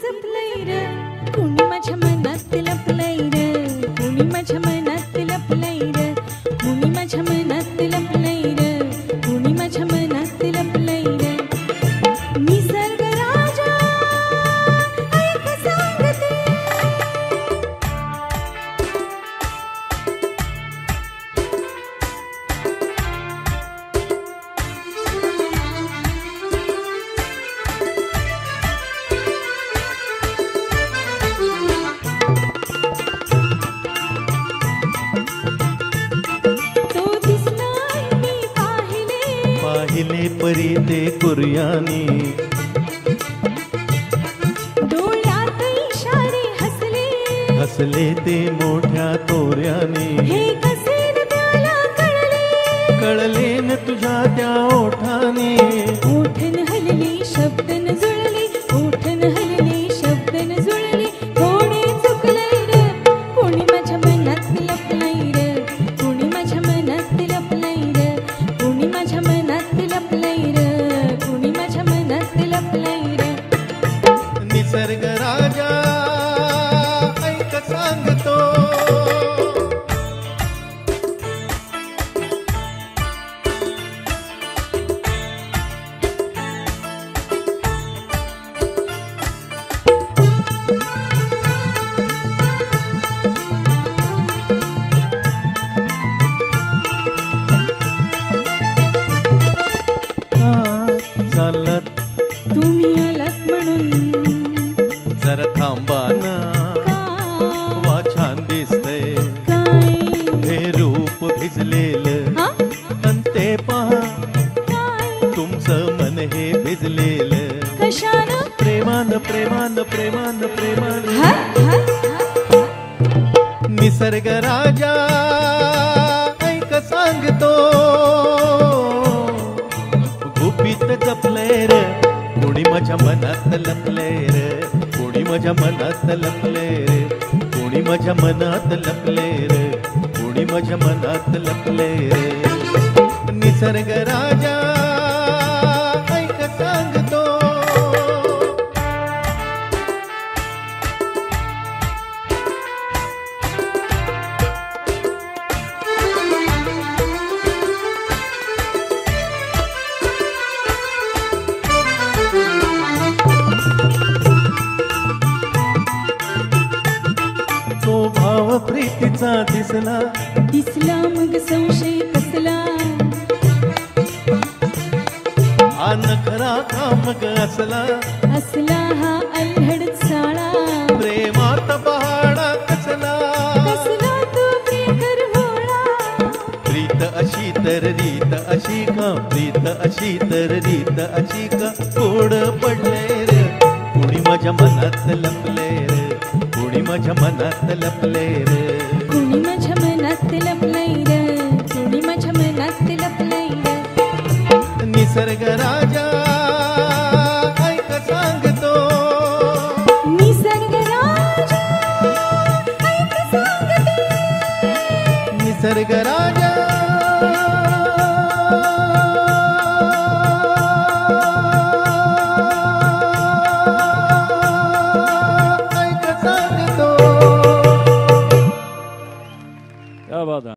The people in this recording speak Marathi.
जपलंय र कुणी माझ्या मनात लपलंय र कुणी माझ्या मनात लपलंय र कुणी माझ्या मनात लपलंय र कुणी माझ्या मनात लपलंय र निसर्ग राजा ऐक सांगते पाहिले परी ते कुर्यानी डोळ्यात इशारे हसले हसले ते मोठ्या तोऱ्याने हे कसे न त्याला कळले कळले न तुझ्या त्या ओठाने ओठन हलले शब्दन जुळले ओठन हलले शब्दन जुळले थोडे चुकलंय र कोणी माझ्या मनात लपलंय र कोणी माझ्या मनात लपलंय र कोणी माझ्या मनात लपलंय र कोणी माझ्या मनात लपलंय र निसर्ग राजा ऐक सांगतो चालत तुम्ही आलात म्हणून जरा थांबा ना वा छान दिसतंय काय हे रूप भिजलेलं हा आणि ते पहा काय तुमचं मन हे भिजलेलं कशानं प्रेमान प्रेमान प्रेमान प्रेमान हा हा निसर्ग राजा ऐक सांगतो गुपित जपलंय र कोणी माझ्या मनात लपलंय र कोणी माझ्या मनात लपलंय रे कोणी माझ्या मनात लपलंय र कोणी माझ्या मनात लपलंय रे निसर्ग राजा ऐक सांगतो तो भाव प्रीतीचा दिसला दिसला मग संशय कसला हा नखरा का मग असला असला हा अल्हड साळा प्रेमात पहाडा कसला कसला तू प्रियकर भोळा प्रीत अशी तर रीत अशी का प्रीत अशी तर रीत अशी का कोड पडले रे कोणी माझ्या मनात लपले रे कोणी माझ्या मनात लपले रे कोणी माझ्या मनात लपलंय र कोणी माझ्या मनात लपलंय र निसर्ग राजा